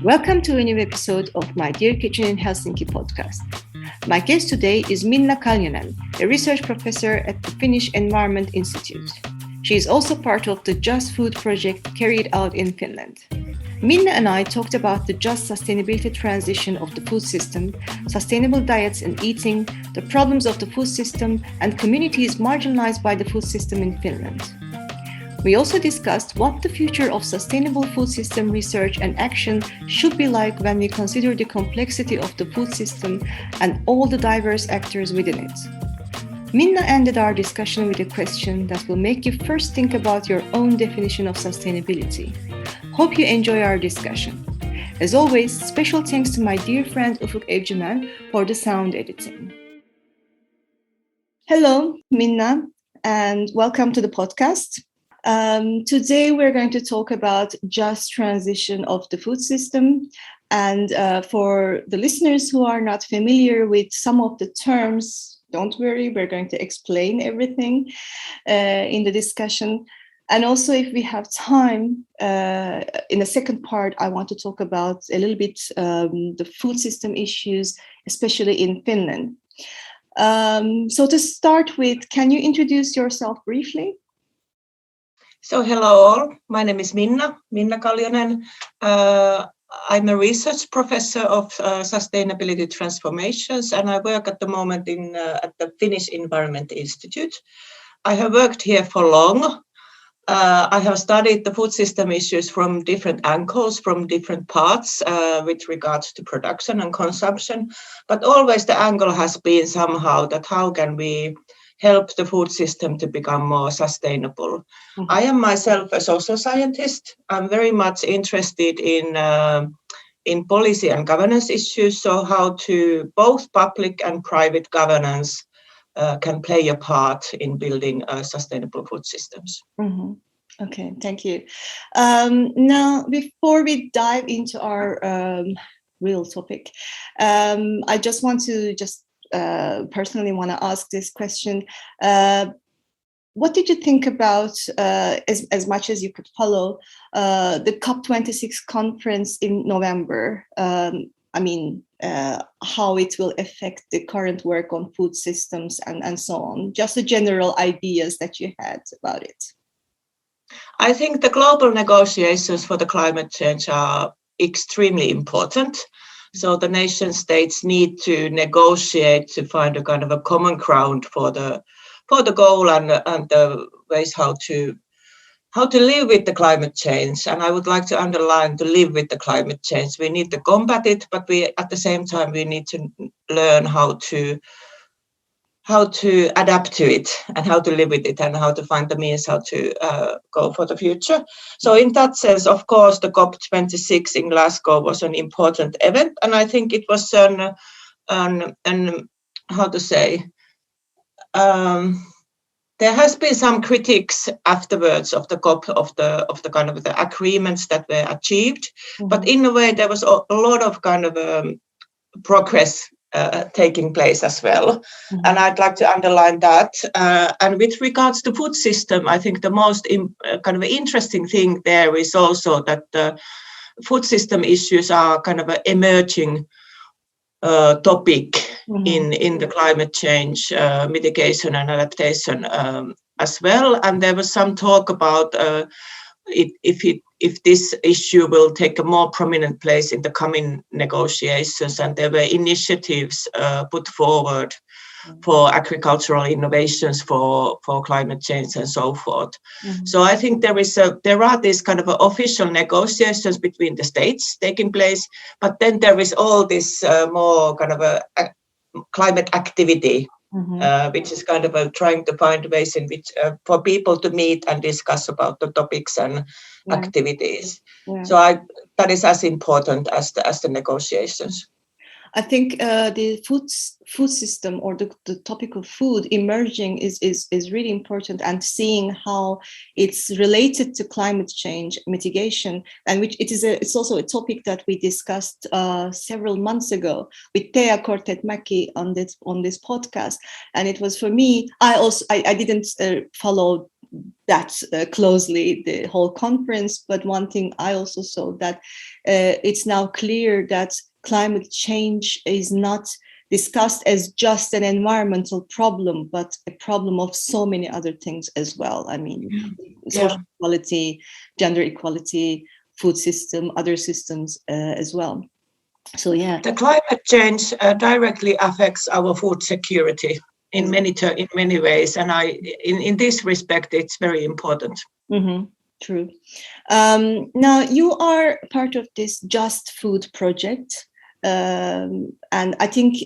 Welcome to a new episode of my Dear Kitchen in Helsinki podcast. My guest today is Minna Kaljonen, a research professor at the Finnish Environment Institute. She is also part of the Just Food project carried out in Finland. Minna and I talked about the just sustainability transition of the food system, sustainable diets and eating, the problems of the food system, and communities marginalized by the food system in Finland. We also discussed what the future of sustainable food system research and action should be like when we consider the complexity of the food system and all the diverse actors within it. Minna ended our discussion with a question that will make you first think about your own definition of sustainability. Hope you enjoy our discussion. As always, special thanks to my dear friend Ufuk Evcimen for the sound editing. Hello, Minna, and welcome to the podcast. Today we're going to talk about just transition of the food system. And for the listeners who are not familiar with some of the terms, don't worry, we're going to explain everything in the discussion. And also, if we have time, in the second part, I want to talk about a little bit the food system issues, especially in Finland. So to start with, can you introduce yourself briefly? So hello all, my name is Minna Kaljonen. I'm a research professor of sustainability transformations, and I work at the moment at the Finnish Environment Institute. I have worked here for long. I have studied the food system issues from different angles, from different parts with regards to production and consumption, but always the angle has been somehow that how can we help the food system to become more sustainable. Mm-hmm. I am myself a social scientist. I'm very much interested in policy and governance issues, so how to both public and private governance can play a part in building sustainable food systems. Mm-hmm. Okay, thank you. Now, before we dive into our real topic, I just want to personally want to ask this question. What did you think about, as much as you could follow, the COP26 conference in November? How it will affect the current work on food systems and so on? Just the general ideas that you had about it. I think the global negotiations for the climate change are extremely important. So the nation states need to negotiate to find a kind of a common ground for the goal and the ways how to live with the climate change. And I would like to underline to live with the climate change. We need to combat it, but we at the same time we need to learn how to adapt to it and how to live with it and how to find the means how to go for the future. So in that sense, of course, the COP26 in Glasgow was an important event. And I think it was there has been some critics afterwards of the COP of the kind of the agreements that were achieved. Mm-hmm. But in a way, there was a lot of kind of progress taking place as well. Mm-hmm. And I'd like to underline that. And with regards to food system, I think the most kind of interesting thing there is also that the food system issues are kind of an emerging topic mm-hmm. in the climate change mitigation and adaptation as well. And there was some talk about if this issue will take a more prominent place in the coming negotiations, and there were initiatives put forward for agricultural innovations for climate change and so forth. Mm-hmm. So I think there are these kind of official negotiations between the states taking place, but then there is all this more kind of a climate activity. Mm-hmm. Which is kind of trying to find ways in which for people to meet and discuss about the topics and activities. Yeah. So that is as important as the negotiations. I think the food system or the topic of food emerging is really important, and seeing how it's related to climate change mitigation, and which it's also a topic that we discussed several months ago with Thea Kortet-Mäki on this podcast. And it was, for me, I didn't follow that closely the whole conference, but one thing I also saw that it's now clear that climate change is not discussed as just an environmental problem, but a problem of so many other things as well. I mean, social equality, gender equality, food system, other systems as well. So yeah, the climate change directly affects our food security in many ways, and in this respect, it's very important. Mm-hmm. True. Now you are part of this Just Food project, and I think,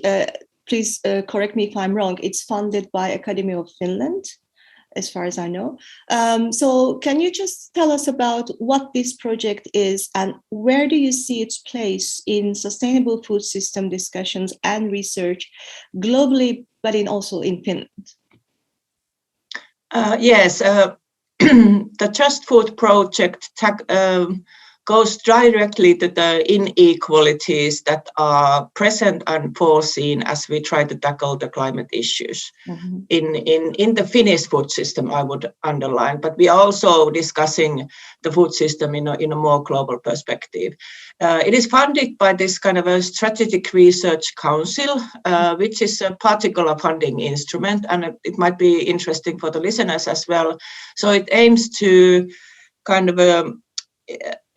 please correct me if I'm wrong, it's funded by Academy of Finland, as far as I know. So can you just tell us about what this project is and where do you see its place in sustainable food system discussions and research globally, but also in Finland? Yes, the Just Food project goes directly to the inequalities that are present and foreseen as we try to tackle the climate issues in the Finnish food system, I would underline, but we are also discussing the food system in a more global perspective. It is funded by this kind of a strategic research council, which is a particular funding instrument, and it might be interesting for the listeners as well. So it aims to kind of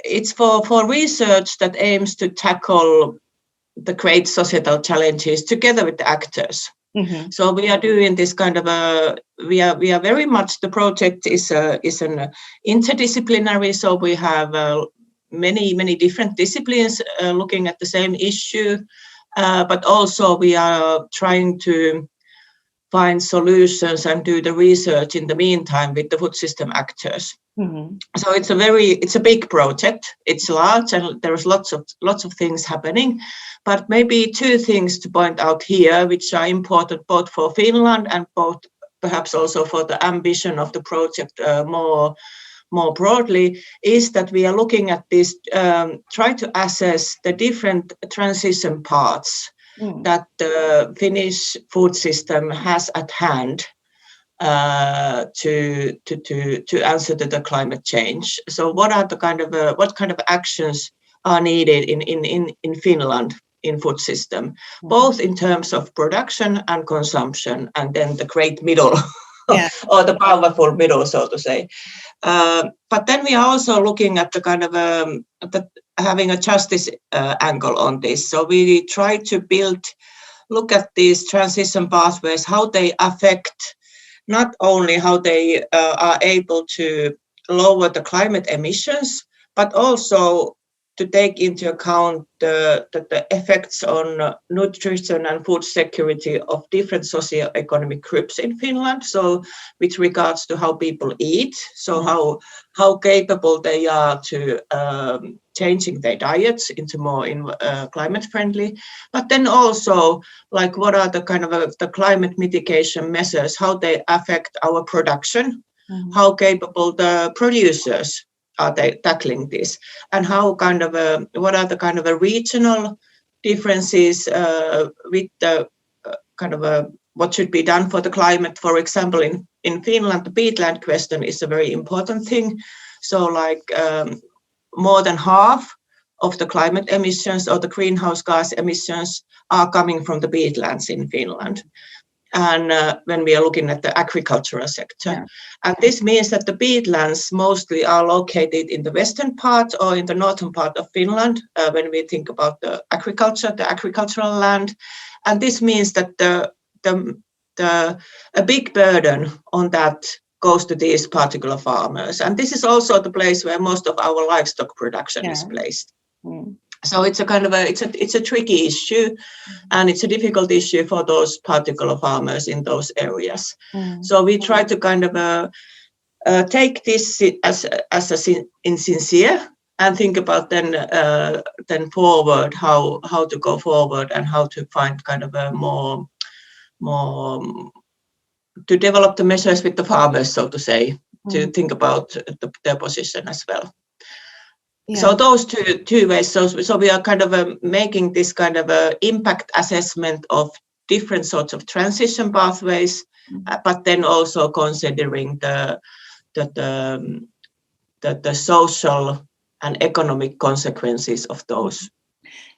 it's for research that aims to tackle the great societal challenges together with the actors. Mm-hmm. So we are doing this kind of we are very much, the project is an interdisciplinary. So we have many different disciplines looking at the same issue, but also we are trying to find solutions and do the research in the meantime with the food system actors. Mm-hmm. So it's a big project. It's large and there's lots of things happening. But maybe two things to point out here, which are important both for Finland and both perhaps also for the ambition of the project more broadly, is that we are looking at this, try to assess the different transition paths that the Finnish food system has at hand to answer to the climate change. So what are the what kind of actions are needed in Finland in food system, both in terms of production and consumption, and then the great middle, or the powerful middle, so to say. But then we are also looking at the kind of having a justice angle on this. So we try to look at these transition pathways, how they affect not only how they are able to lower the climate emissions, but also to take into account the effects on nutrition and food security of different socioeconomic groups in Finland. So with regards to how people eat, so how capable they are to changing their diets into more climate friendly, but then also like what are the kind of the climate mitigation measures, how they affect our production, how capable the producers are they tackling this, and how kind of what are the kind of regional differences with the kind of what should be done for the climate. For example, in Finland, the peatland question is a very important thing. So like more than half of the climate emissions or the greenhouse gas emissions are coming from the peatlands in Finland. And when we are looking at the agricultural sector. And this means that the peatlands mostly are located in the western part or in the northern part of Finland when we think about the agricultural land. And this means that a big burden on that goes to these particular farmers. And this is also the place where most of our livestock production is placed. So it's a kind of it's a tricky issue, and it's a difficult issue for those particular farmers in those areas. So we try to kind of take this as sincere and think about then forward how to go forward and how to find kind of a more to develop the measures with the farmers, so to say, to think about their position as well. Yeah. So those two ways. So we are kind of making this kind of impact assessment of different sorts of transition pathways, but then also considering the social and economic consequences of those.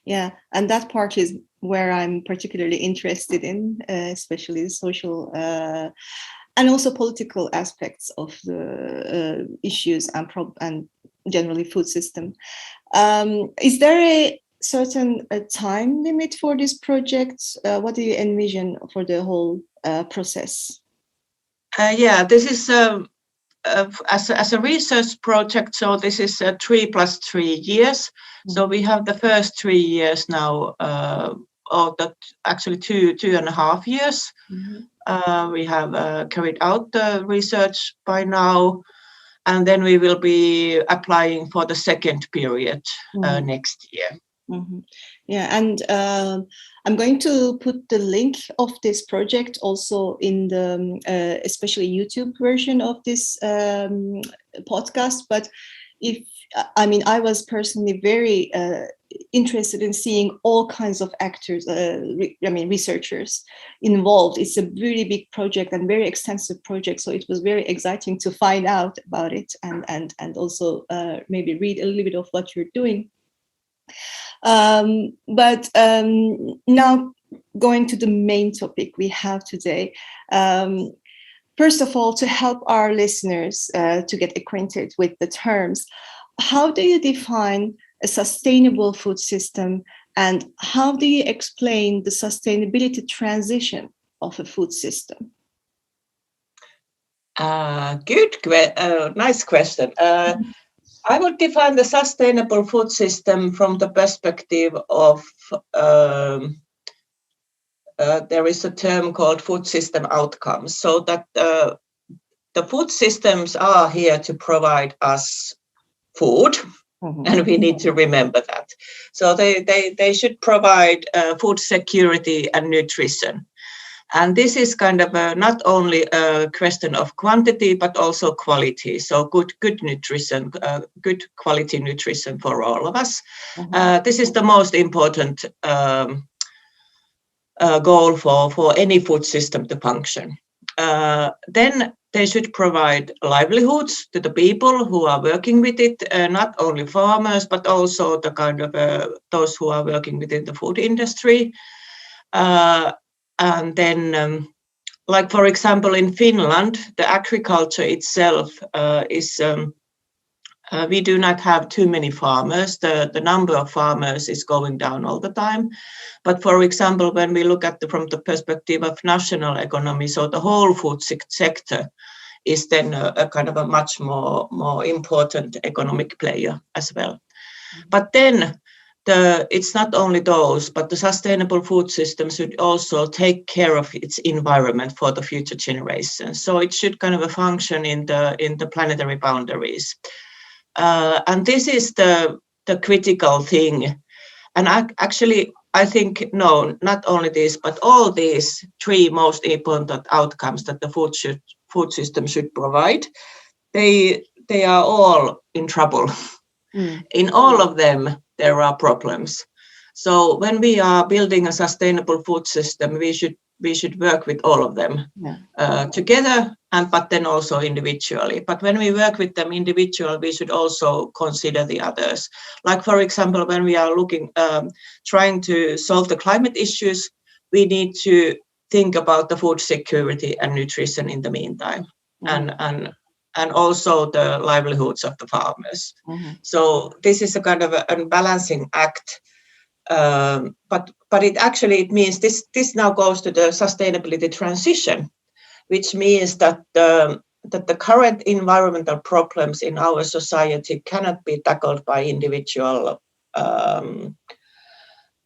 Yeah, and that part is where I'm particularly interested in, especially the social and also political aspects of the issues and generally food system. Is there a certain time limit for this project? What do you envision for the whole process? This is as a research project, so this is 3 + 3 years. So we have the first 3 years now, or that actually 2.5 years. We have carried out the research by now, and then we will be applying for the second period next year. Yeah, and I'm going to put the link of this project also in the especially YouTube version of this podcast. But I was personally very interested in seeing all kinds of actors, researchers involved. It's a really big project and very extensive project, so it was very exciting to find out about it and also maybe read a little bit of what you're doing. But now going to the main topic we have today. First of all, to help our listeners to get acquainted with the terms, how do you define a sustainable food system, and how do you explain the sustainability transition of a food system? Nice question. I would define the sustainable food system from the perspective of there is a term called food system outcomes. So that the food systems are here to provide us food, and we need to remember that. So they should provide food security and nutrition. And this is kind of not only a question of quantity, but also quality. So good nutrition, good quality nutrition for all of us. This is the most important goal for any food system to function. Then they should provide livelihoods to the people who are working with it, not only farmers, but also the kind of those who are working within the food industry. And then, like, for example, in Finland, the agriculture itself is, we do not have too many farmers. The number of farmers is going down all the time. But for example, when we look at from the perspective of national economy, so the whole food sector is then a kind of a much more important economic player as well. But then, it's not only those, but the sustainable food system should also take care of its environment for the future generations. So it should kind of function in the planetary boundaries. And this is the critical thing. And actually, I think, no, not only this, but all these 3 most important outcomes that the food system should provide, they are all in trouble. In all of them, there are problems. So when we are building a sustainable food system, we should work with all of them together, but then also individually. But when we work with them individually, we should also consider the others. Like, for example, when we are trying to solve the climate issues, we need to think about the food security and nutrition in the meantime, and also the livelihoods of the farmers. So this is a kind of a balancing act. But it means this now goes to the sustainability transition, which means that the current environmental problems in our society cannot be tackled by individual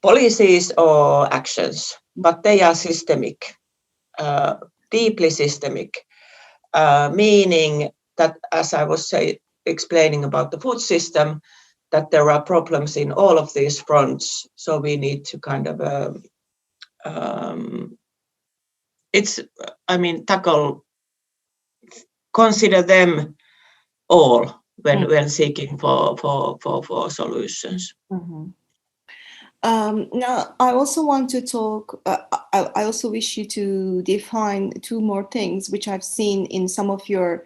policies or actions, but they are systemic, deeply systemic, meaning that, as I was explaining about the food system, that there are problems in all of these fronts. So we need to kind of consider them all when seeking for solutions. Now, I also want to talk, I also wish you to define 2 more things, which I've seen in some of your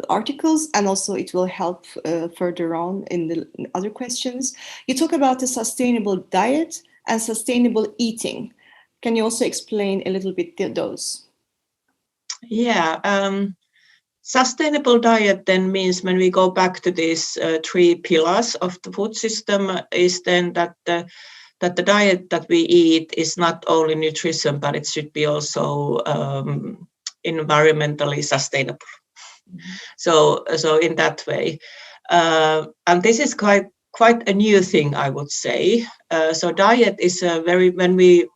articles, and also it will help further on in the other questions. You talk about the sustainable diet and sustainable eating. Can you also explain a little bit those? Yeah, sustainable diet then means, when we go back to these three pillars of the food system, is then that the diet that we eat is not only nutrition, but it should be also environmentally sustainable. So in that way, and this is quite a new thing, I would say. So diet is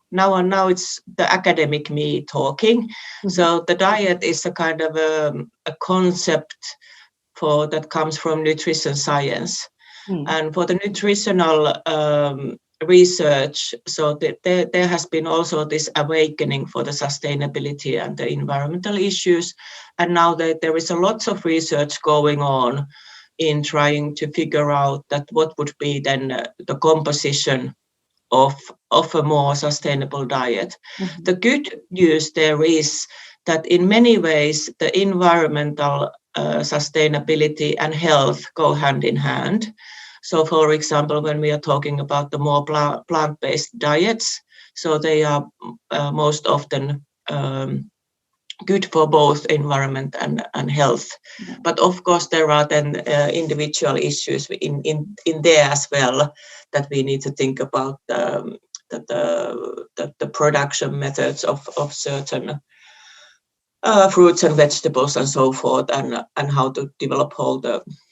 now it's the academic me talking. Mm-hmm. So the diet is a kind of a concept that comes from nutrition science. Mm. And for the nutritional research, so there has been also this awakening for the sustainability and the environmental issues. And now there is a lot of research going on in trying to figure out that what would be then the composition of a more sustainable diet. Mm-hmm. The good news there is that in many ways the environmental sustainability and health go hand in hand. So for example, when we are talking about the more plant-based diets, so they are most often good for both environment and health. Yeah. But of course, there are then individual issues in there as well that we need to think about the production methods of certain fruits and vegetables and so forth, and how to develop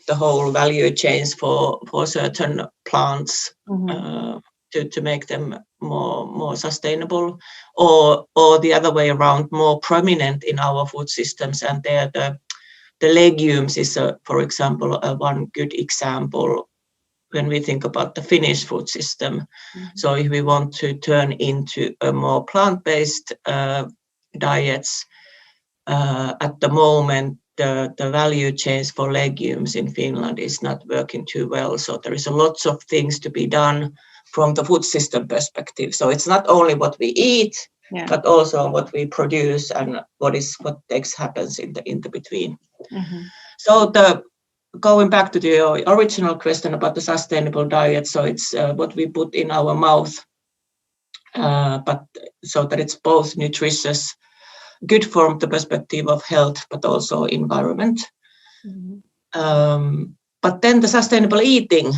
the whole value chains for certain plants. Mm-hmm. To make them more sustainable, or the other way around, more prominent in our food systems. And there the legumes is, for example, one good example when we think about the Finnish food system. Mm-hmm. So if we want to turn into a more plant-based diets, at the moment, the value chains for legumes in Finland is not working too well. So there is a lot of things to be done from the food system perspective. So it's not only what we eat, yeah, but also what we produce and what happens in the between. Mm-hmm. So going back to the original question about the sustainable diet, so it's what we put in our mouth, but so that it's both nutritious, good from the perspective of health, but also environment. Mm-hmm. But then the sustainable eating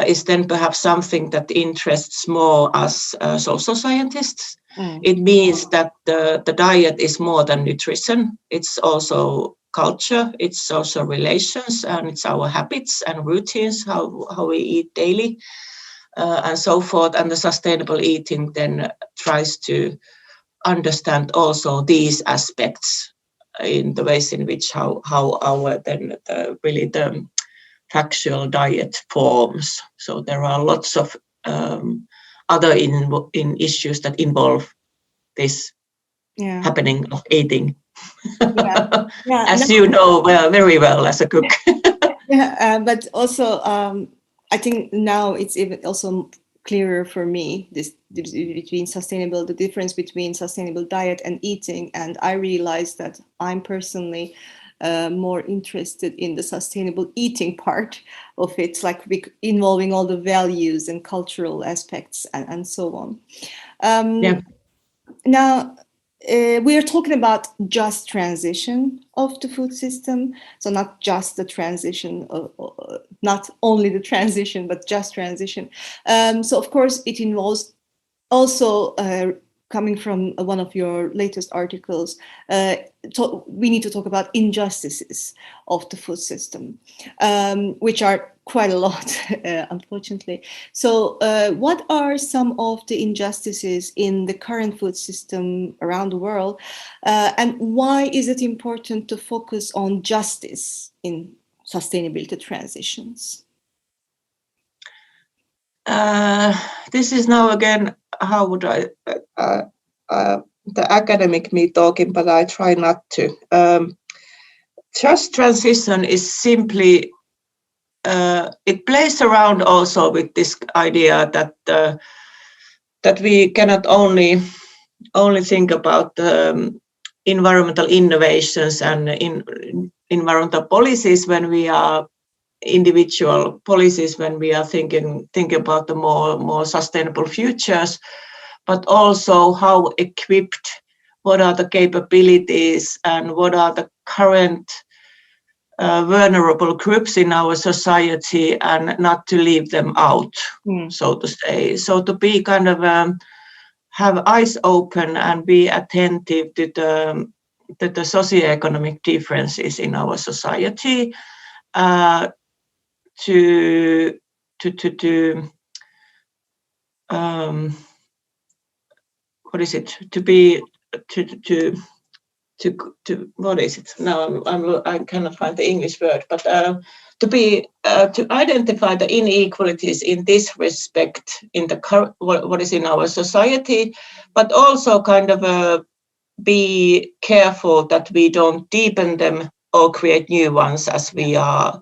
is then perhaps something that interests more us social scientists. Mm. It means that the diet is more than nutrition. It's also culture, it's social relations, and it's our habits and routines, how we eat daily, and so forth. And the sustainable eating then tries to understand also these aspects in the ways in which how our then the factual diet forms. So there are lots of other in issues that involve this happening of eating. Yeah. Yeah. As you know very well as a cook. Yeah, but also I think now it's even also clearer for me the difference between sustainable diet and eating, and I realized that I'm personally more interested in the sustainable eating part of it, like involving all the values and cultural aspects and so on. Now, we are talking about just transition of the food system. So not just the transition, not only the transition, but just transition. So of course it involves also coming from one of your latest articles, we need to talk about injustices of the food system, which are quite a lot, unfortunately. So what are some of the injustices in the current food system around the world? And why is it important to focus on justice in sustainability transitions? This is now again, how would I, the academic me talking, but I try not to. Just transition is simply, it plays around also with this idea that we cannot only think about environmental innovations and in environmental policies when we are individual policies, when we are thinking about the more sustainable futures, but also how equipped, what are the capabilities, and what are the current vulnerable groups in our society, and not to leave them out, so to say. So to be kind of have eyes open and be attentive to the socioeconomic differences in our society, to what is it? To be to what is it? Now I cannot find the English word, but to identify the inequalities in this respect in the what is in our society, but also kind of be careful that we don't deepen them or create new ones, as we are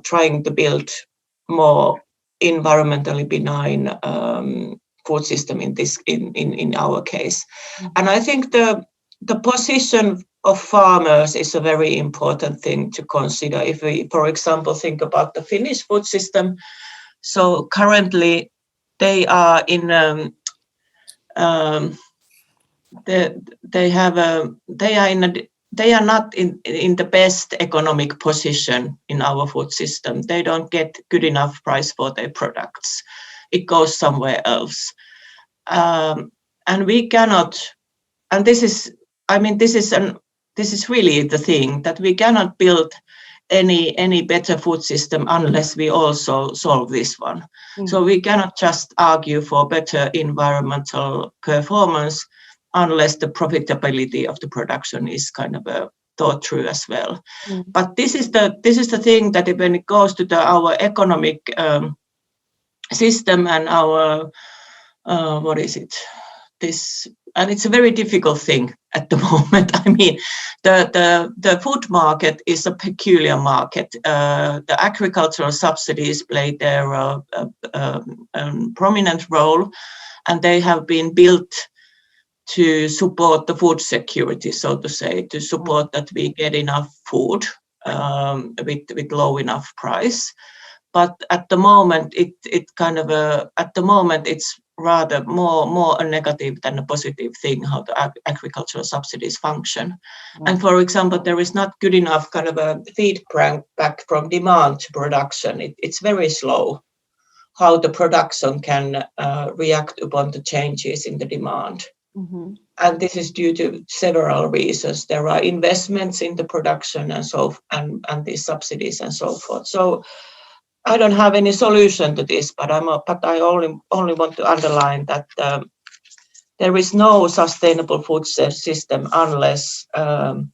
trying to build more environmentally benign food system in our case. And I think the position of farmers is a very important thing to consider. If we, for example, think about the Finnish food system, so currently they are in they are not in the best economic position in our food system. They don't get good enough price for their products. It goes somewhere else, and we cannot. And this is really the thing, that we cannot build any better food system unless we also solve this one. So we cannot just argue for better environmental performance unless the profitability of the production is kind of thought through as well. But this is the thing, that when it goes to our economic system and our what is it? This, and it's a very difficult thing at the moment. I mean, the food market is a peculiar market. The agricultural subsidies play their prominent role, and they have been built to support the food security, so to say, to support that we get enough food with low enough price. But at the moment, it's rather more a negative than a positive thing, how the agricultural subsidies function. And for example, there is not good enough kind of a feedback from demand to production. It's very slow how the production can react upon the changes in the demand. And this is due to several reasons. There are investments in the production and these subsidies and so forth. So I don't have any solution to this, but I only want to underline that there is no sustainable food system unless the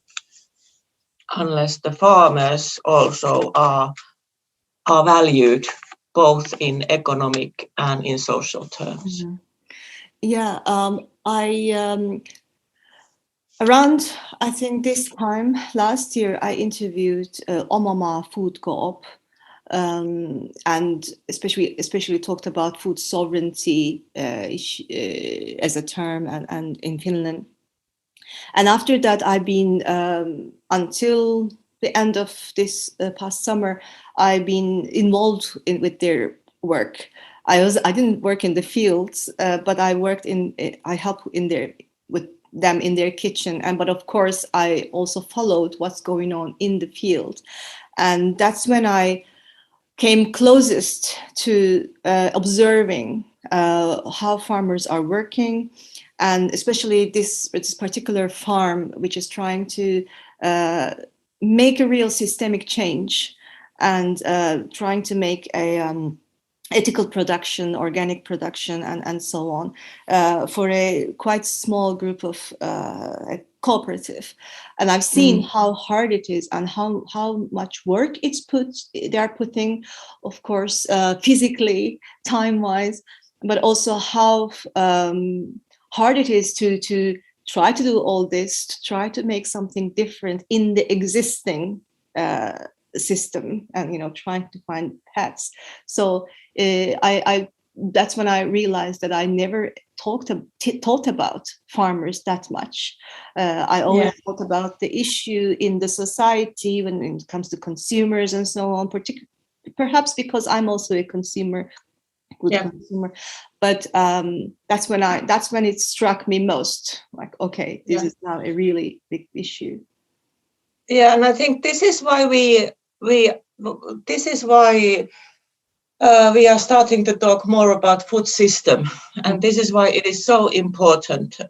farmers also are valued both in economic and in social terms. Yeah, around, I think this time last year, I interviewed Omama Food Co-op, and especially talked about food sovereignty as a term, and in Finland. And after that, I've been until the end of this past summer, I've been involved with their work. I didn't work in the fields, but I helped with them in their kitchen. But of course, I also followed what's going on in the field. And that's when I came closest to observing how farmers are working, and especially this particular farm, which is trying to make a real systemic change and trying to make a ethical production, organic production, and so on, for a quite small group of cooperative. And I've seen how hard it is and how much work they are putting, of course, physically, time-wise, but also how hard it is to try to do all this, to try to make something different in the existing system, and trying to find paths. So I that's when I realized that I never thought about farmers that much. I always thought about the issue in the society when it comes to consumers and so on, perhaps because I'm also a consumer, consumer. But that's when it struck me most, like, okay, this is now a really big issue. Yeah, and I think this is why we are starting to talk more about food system, and this is why it is so important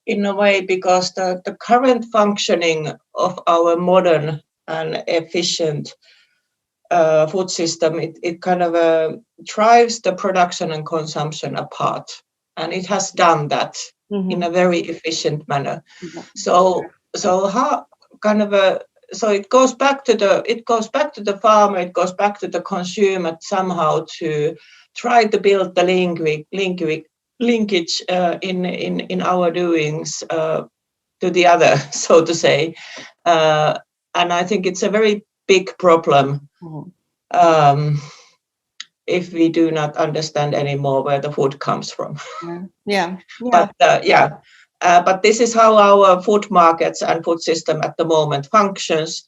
in a way, because the current functioning of our modern and efficient food system, it kind of drives the production and consumption apart, and it has done that in a very efficient manner. So how kind of so it goes back to the farmer, it goes back to the consumer somehow to try to build the linkage in our doings to the other, so to say, and I think it's a very big problem if we do not understand anymore where the food comes from. But this is how our food markets and food system at the moment functions.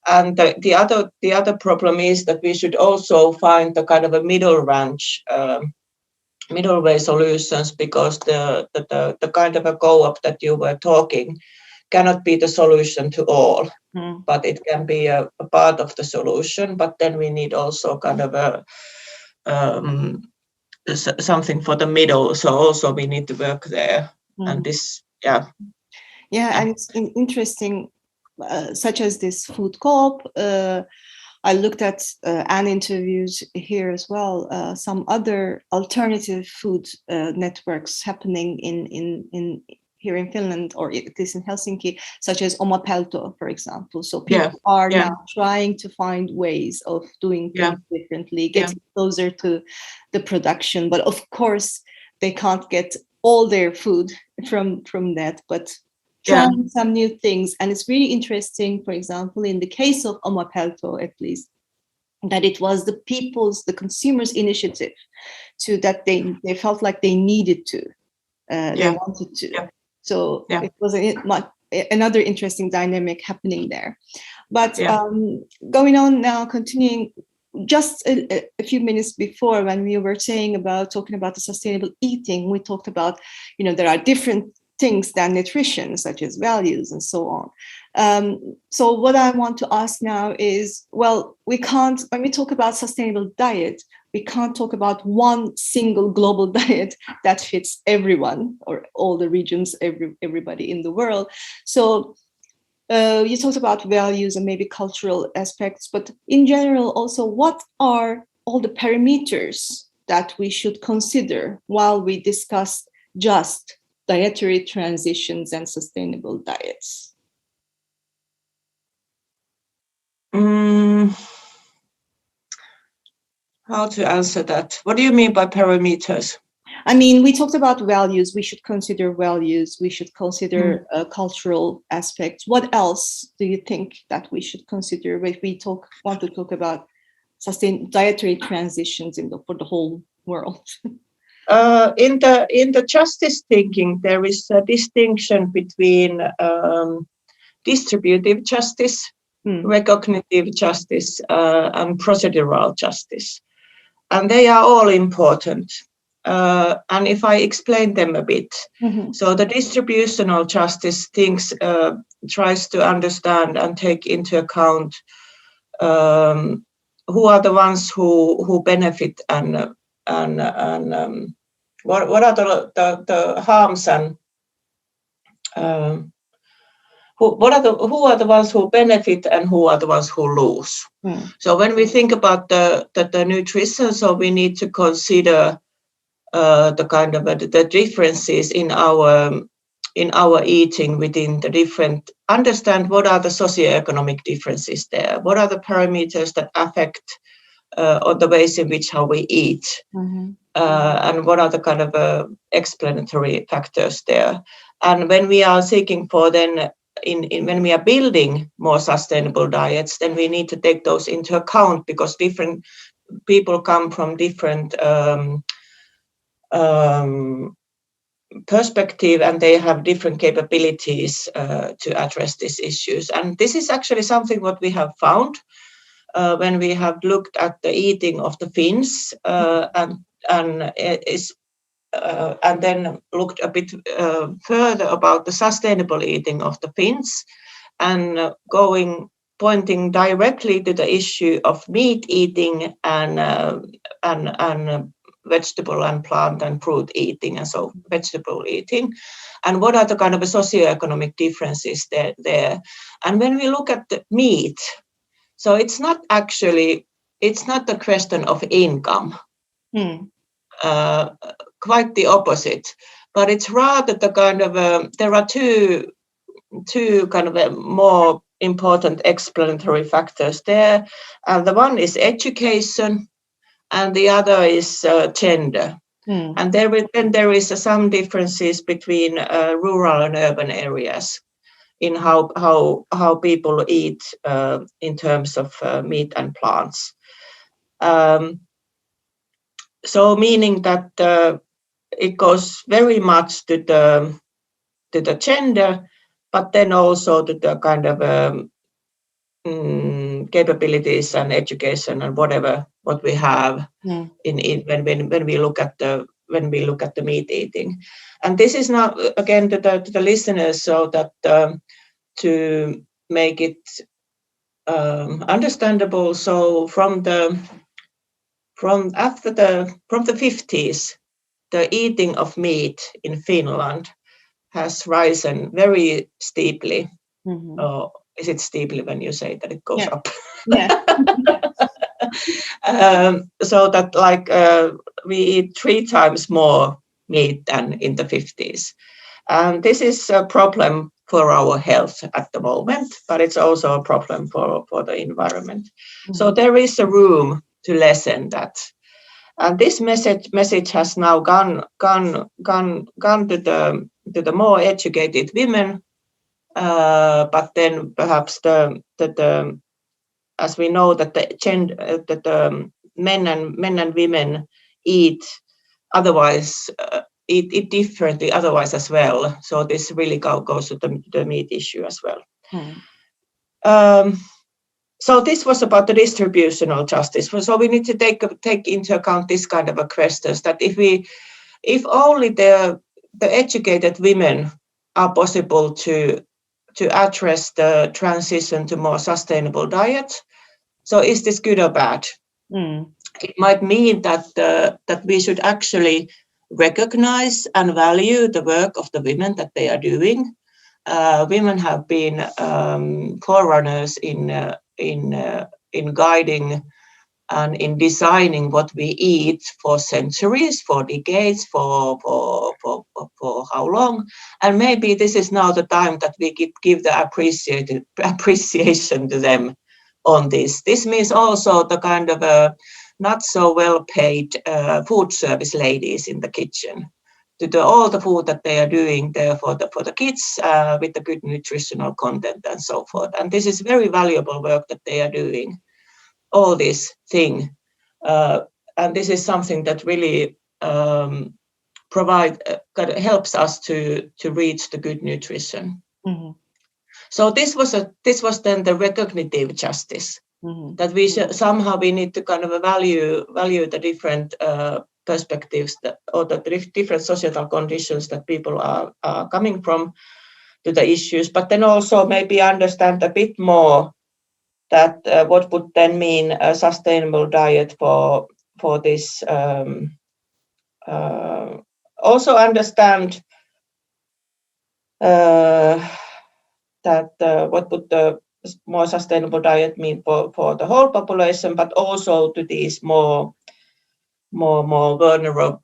And the other problem is that we should also find the kind of a middle way solutions, because the kind of a co-op that you were talking cannot be the solution to all, but it can be a part of the solution. But then we need also kind of a something for the middle. So also we need to work there. And this, and it's interesting, such as this food co-op. I looked at Anne interviews here as well. Some other alternative food networks happening in here in Finland, or at least in Helsinki, such as Oma Pelto, for example. So people are now trying to find ways of doing things differently, getting closer to the production. But of course, they can't get all their food from that, but trying some new things. And it's really interesting, for example, in the case of Oma Pelto, at least, that it was the consumers' initiative that they felt like they needed to, they wanted to. So it was another interesting dynamic happening there. But going on now, continuing just a few minutes before, when we were talking about the sustainable eating, we talked about, there are different things than nutrition, such as values and so on. So what I want to ask now is, well, when we talk about sustainable diet, we can't talk about one single global diet that fits everyone or all the regions, everybody in the world. So you talked about values and maybe cultural aspects, but in general also, what are all the parameters that we should consider while we discuss just dietary transitions and sustainable diets? How to answer that? What do you mean by parameters? I mean, we talked about values. We should consider values. We should consider cultural aspects. What else do you think that we should consider if we want to talk about dietary transitions for the whole world? In the justice thinking, there is a distinction between distributive justice, recognitive justice, and procedural justice, and they are all important. And if I explain them a bit, so the distributional justice tries to understand and take into account who are the ones who benefit and what are the harms and who are the ones who benefit and who are the ones who lose. So when we think about the nutrition, so we need to consider the kind of the differences in our eating within the different, understand what are the socioeconomic differences there, what are the parameters that affect on the ways in which how we eat, and what are the kind of explanatory factors there. And when we are seeking for then, when we are building more sustainable diets, then we need to take those into account, because different people come from different perspective, and they have different capabilities to address these issues. And this is actually something what we have found when we have looked at the eating of the Finns and then looked a bit further about the sustainable eating of the Finns, and pointing directly to the issue of meat eating and vegetable and plant and fruit eating, and so vegetable eating, and what are the kind of socioeconomic differences there. And when we look at the meat, so it's not the question of income, quite the opposite, but it's rather the kind of there are two kind of more important explanatory factors there, and the one is education and the other is gender. And there is some differences between rural and urban areas in how people eat in terms of meat and plants. So meaning that it goes very much to the gender, but then also to the kind of capabilities and education and what we have when we look at the meat eating. And this is now again to the listeners, so that to make it understandable. So from the 50s, the eating of meat in Finland has risen very steeply. Or is it steeply when you say that it goes up? Yeah. So that we eat 3 times more meat than in the 50s. And this is a problem for our health at the moment, but it's also a problem for the environment. So there is a room to lessen that. And this message has now gone to the more educated women, but then perhaps the as we know that the men and women eat otherwise, eat differently otherwise as well. So this really goes to the meat issue as well. So this was about the distributional justice. So we need to take into account this kind of a questions, that if only the educated women are possible to address the transition to more sustainable diet. So is this good or bad? It might mean that we should actually recognize and value the work of the women that they are doing. Women have been forerunners in guiding and in designing what we eat for centuries, for decades, for how long. And maybe this is now the time that we give the appreciation to them on this. This means also the kind of not so well paid food service ladies in the kitchen, to all the food that they are doing there for the kids with the good nutritional content and so forth. And this is very valuable work that they are doing, all this thing. And this is something that really helps us to reach the good nutrition. So this was then the recognitive justice, that we need to kind of value the different perspectives or the different societal conditions that people are coming from to the issues, but then also maybe understand a bit more that what would then mean a sustainable diet for this. Also understand that what would the more sustainable diet mean for the whole population, but also to these more vulnerable,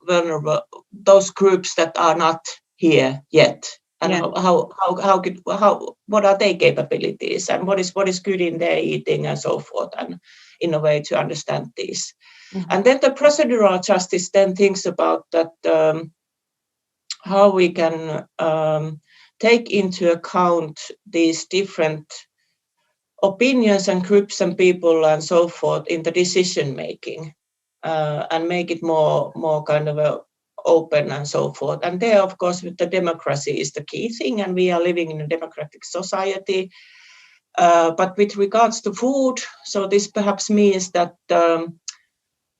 those groups that are not here yet, and what are their capabilities, and what is good in their eating and so forth, and in a way to understand these. And then the procedural justice then thinks about that how we can take into account these different opinions and groups and people and so forth in the decision making, and make it more kind of a open and so forth. And there, of course, with the democracy is the key thing, and we are living in a democratic society. But with regards to food, so this perhaps means that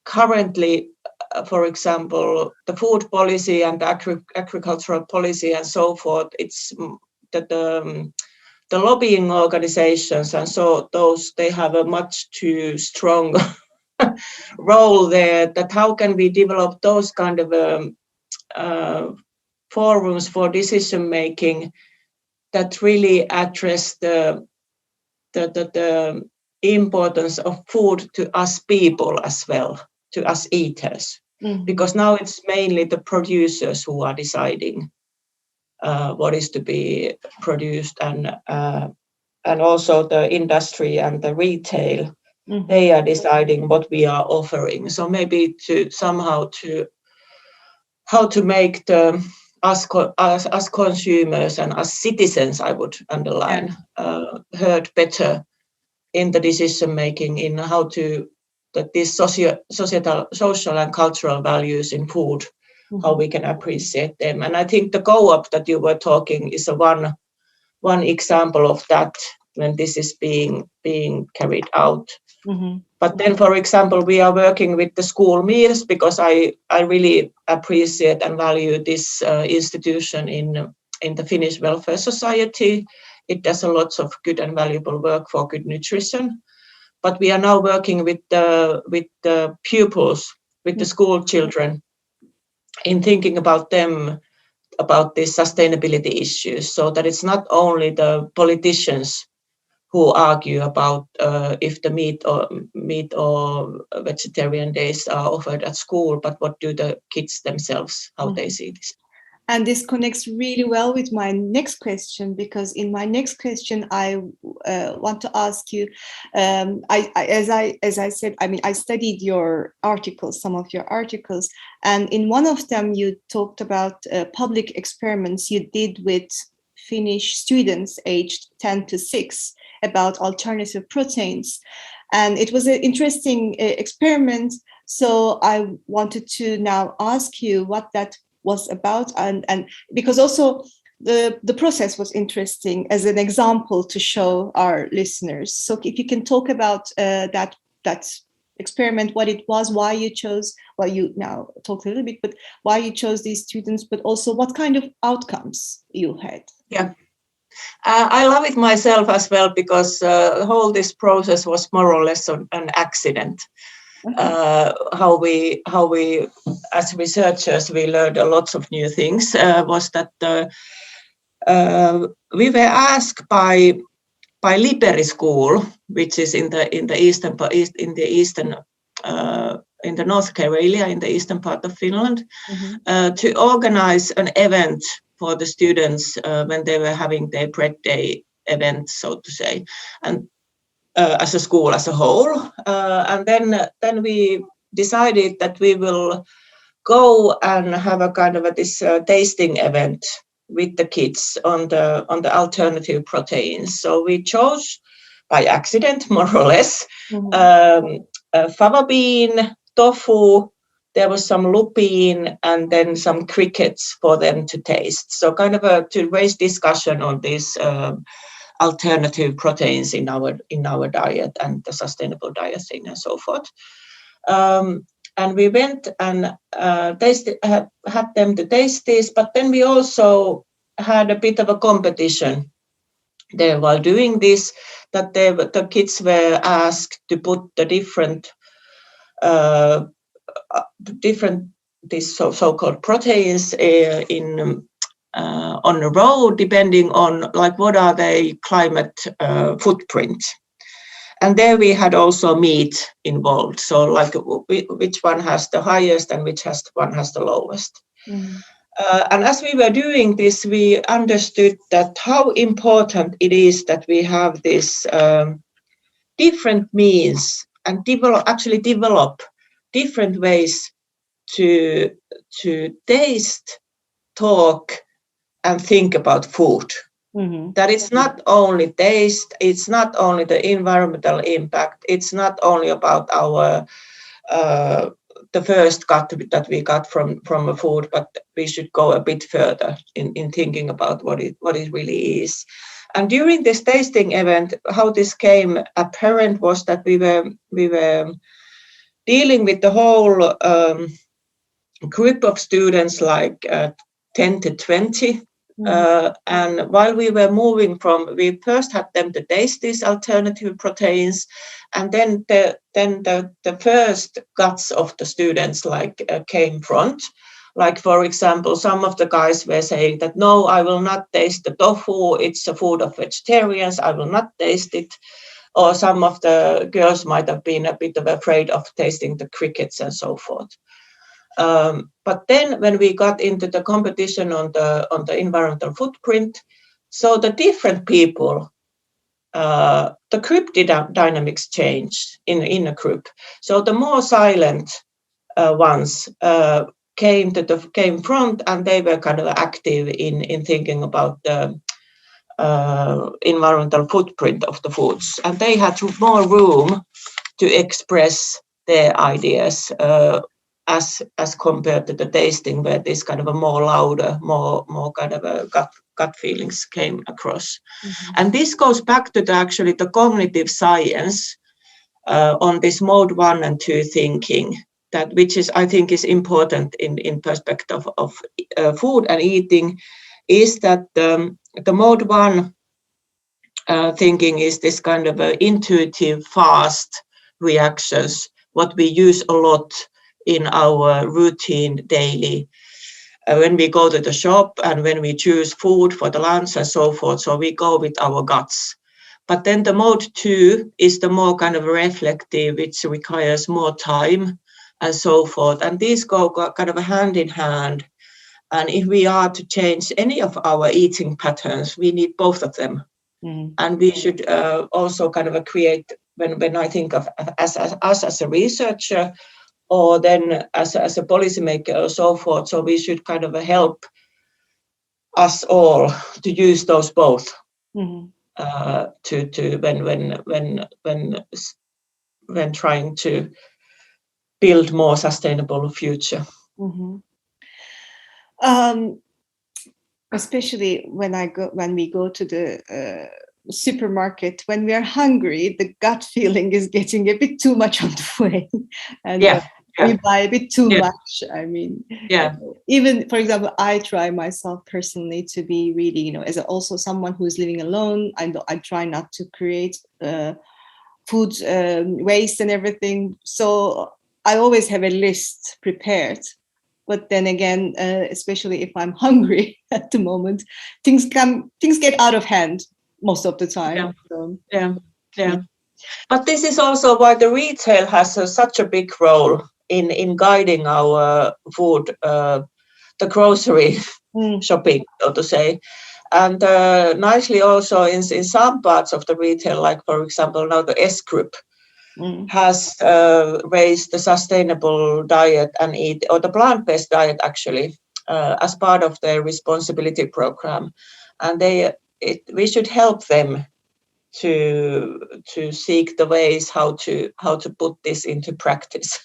currently, for example, the food policy and the agricultural policy and so forth, it's that the lobbying organizations and so those, they have a much too strong role there, that how can we develop those kind of forums for decision making that really address the importance of food to us people as well, to us eaters. Mm-hmm. Because now it's mainly the producers who are deciding what is to be produced, and also the industry and the retail. Mm-hmm. They are deciding what we are offering. So maybe to somehow to how to make us consumers and us citizens, I would underline, heard better in the decision making, in how to that these social and cultural values in food, mm-hmm. how we can appreciate them. And I think the co-op that you were talking is a one example of that, when this is being carried out. Mm-hmm. But then, for example, we are working with the school meals, because I really appreciate and value this institution in the Finnish Welfare Society. It does a lot of good and valuable work for good nutrition. But we are now working with the pupils, with the school children, in thinking about them, about these sustainability issues, so that it's not only the politicians who argue about if the meat or vegetarian days are offered at school, but what do the kids themselves, how they see this. And this connects really well with my next question, because in my next question, I want to ask you, as I said, I mean, I studied your articles, some of your articles, and in one of them you talked about public experiments you did with Finnish students aged 10 to 6 about alternative proteins. And it was an interesting experiment. So I wanted to now ask you what that was about, and because also the process was interesting as an example to show our listeners. So if you can talk about that experiment, what it was, why you chose, well, you now talked a little bit, but why you chose these students, but also what kind of outcomes you had. Yeah. I love it myself as well, because the whole this process was more or less an accident. How we as researchers, we learned a lot of new things. Was that we were asked by Liperi School, which is in the North Karelia, in the eastern part of Finland, mm-hmm. To organize an event for the students when they were having their bread day event, so to say, and as a school as a whole. And then we decided that we will go and have a kind of this tasting event with the kids on the alternative proteins. So we chose by accident, more or less, mm-hmm. Fava bean, tofu. There was some lupine and then some crickets for them to taste. So kind of to raise discussion on this alternative proteins in our diet and the sustainable diet thing and so forth. And we went and had them to taste this, but then we also had a bit of a competition there while doing this, that the kids were asked to put the different these so-called proteins on a row, depending on like what are the climate footprint. And there we had also meat involved. So like which one has the highest and which one has the lowest. Mm. And as we were doing this, we understood that how important it is that we have this different means and develop different ways to taste, talk, and think about food. That it's not only taste, it's not only the environmental impact, it's not only about our the first cut that we got from a food, but we should go a bit further in thinking about what it really is. And during this tasting event, how this came apparent was that we were dealing with the whole group of students, like 10 to 20. And while we were moving we first had them to taste these alternative proteins, and then the first guts of the students came front. Like, for example, some of the guys were saying that, no, I will not taste the tofu, it's a food of vegetarians, I will not taste it. Or some of the girls might have been a bit afraid of tasting the crickets and so forth. But then when we got into the competition on the environmental footprint, so the different people, the group dynamics changed in a group. So the more silent ones came front, and they were kind of active in thinking about the environmental footprint of the foods, and they had more room to express their ideas as compared to the tasting, where this kind of a more louder, more kind of a gut feelings came across. And this goes back to actually the cognitive science on this mode 1 and 2 thinking, which is, I think, is important in perspective of food and eating, is that the mode 1 thinking is this kind of intuitive, fast reactions, what we use a lot in our routine daily, when we go to the shop and when we choose food for the lunch and so forth. So we go with our guts. But then the mode 2 is the more kind of reflective, which requires more time and so forth. And these go kind of hand in hand. And if we are to change any of our eating patterns, we need both of them. And we should also kind of create, when I think of us as a researcher, or then as a policymaker or so forth, so we should kind of help us all to use those both to when trying to build more sustainable future. Especially when we go to the supermarket, when we are hungry, the gut feeling is getting a bit too much on the way, and we buy a bit too much. I mean, even, for example, I try myself personally to be really, as also someone who is living alone, I try not to create food waste and everything. So I always have a list prepared. But then again, especially if I'm hungry at the moment, things get out of hand most of the time. But this is also why the retail has such a big role in guiding our food, the grocery shopping, so to say. And nicely also in some parts of the retail, like, for example, now the S Group has raised the sustainable diet and eat, or the plant-based diet actually, as part of their responsibility program. And we should help them to seek the ways how to put this into practice.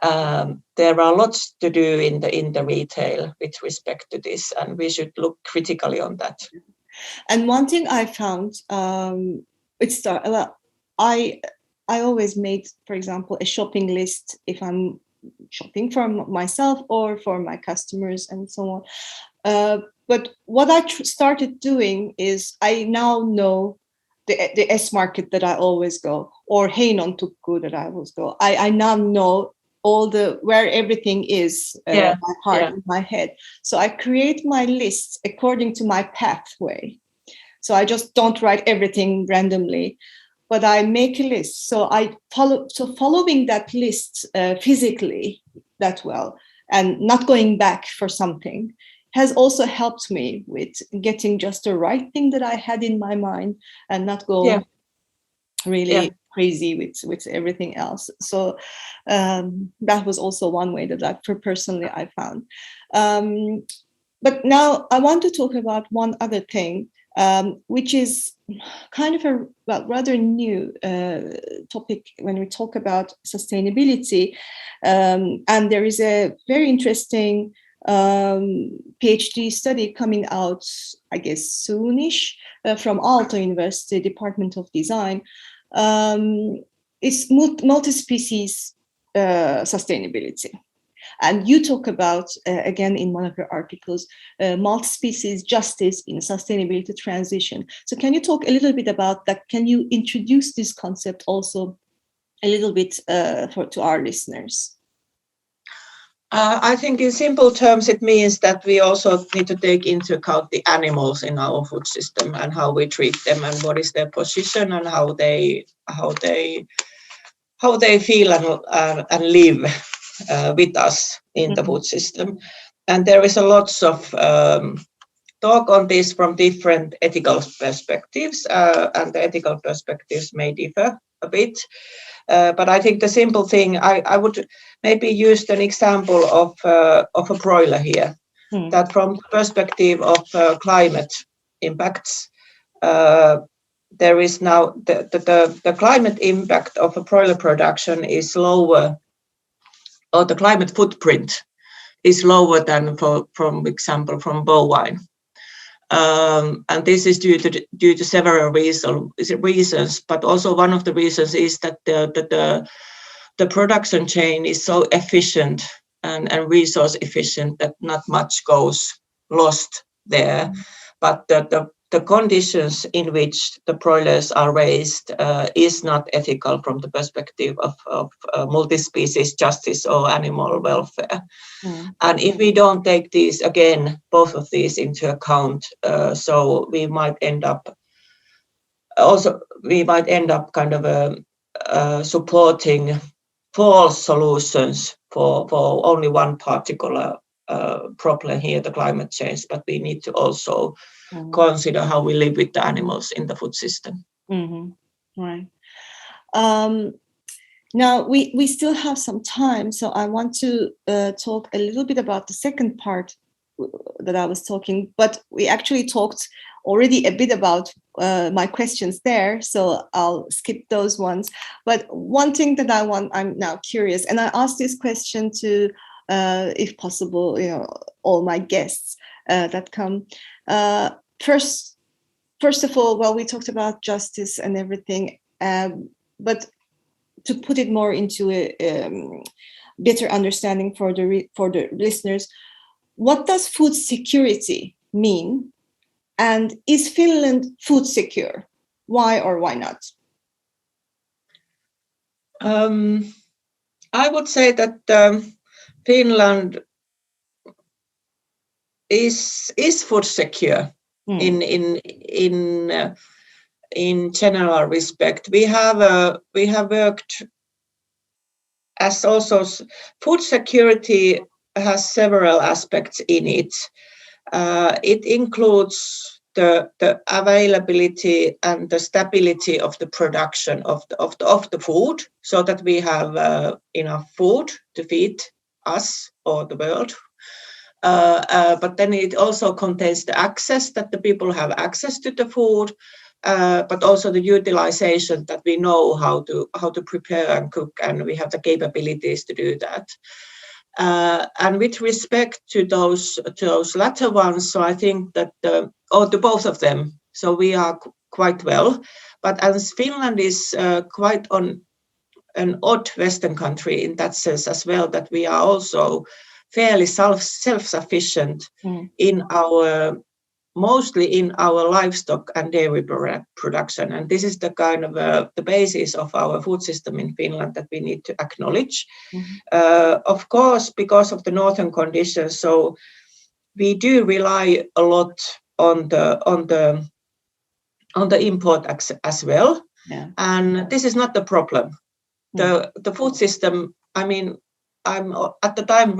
There are lots to do in the retail with respect to this, and we should look critically on that. And one thing I found, I always made, for example, a shopping list if I'm shopping for myself or for my customers and so on. But what I started doing is I now know the S Market that I always go, or Heinon Tukku that I always go. I now know where everything is by heart in my head. So I create my lists according to my pathway. So I just don't write everything randomly, but I make a list. So following that list physically that well, and not going back for something, has also helped me with getting just the right thing that I had in my mind and not go really crazy with everything else. So that was also one way that personally I found. But now I want to talk about one other thing. which is kind of a rather new topic when we talk about sustainability. And there is a very interesting PhD study coming out, I guess, soonish from Aalto University Department of Design. It's multi-species sustainability. And you talk about, again, in one of your articles, multi-species justice in sustainability transition. So can you talk a little bit about that? Can you introduce this concept also a little bit to our listeners? I think in simple terms, it means that we also need to take into account the animals in our food system and how we treat them and what is their position and how they feel and live with us in the food system. And there is a lots of talk on this from different ethical perspectives, and the ethical perspectives may differ a bit. But I think the simple thing, I would maybe use an example of a broiler here, that from the perspective of climate impacts, there is now the climate impact of a broiler production is lower, or the climate footprint is lower than, for example, from bovine. And this is due to several reasons, but also one of the reasons is that the production chain is so efficient and resource efficient that not much goes lost there. But the conditions in which the broilers are raised is not ethical from the perspective of multi-species justice or animal welfare. And if we don't take these, again, both of these into account, so we might end up kind of supporting false solutions for only one particular problem here, the climate change, but we need to also consider how we live with the animals in the food system. Right. Now we still have some time, so I want to talk a little bit about the second part that I was talking, but we actually talked already a bit about my questions there, so I'll skip those ones. But one thing that I'm now curious, and I asked this question to, if possible, all my guests that come. First of all, well, we talked about justice and everything, but to put it more into a better understanding for the listeners, what does food security mean? And is Finland food secure? Why or why not? I would say that Finland is food secure in general respect. We have worked as also food security has several aspects in it. It includes the availability and the stability of the production of the food, so that we have enough food to feed us or the world. But then it also contains the access, that the people have access to the food, but also the utilization, that we know how to prepare and cook, and we have the capabilities to do that. And with respect to those latter ones, so I think that, or to both of them, so we are quite well. But as Finland is quite on an odd Western country in that sense as well, that we are also fairly self-sufficient mostly in our livestock and dairy production. And this is the kind of the basis of our food system in Finland that we need to acknowledge. Of course, because of the northern conditions, so we do rely a lot on the import as well. Yeah. And this is not the problem. The food system, I mean, I'm at the time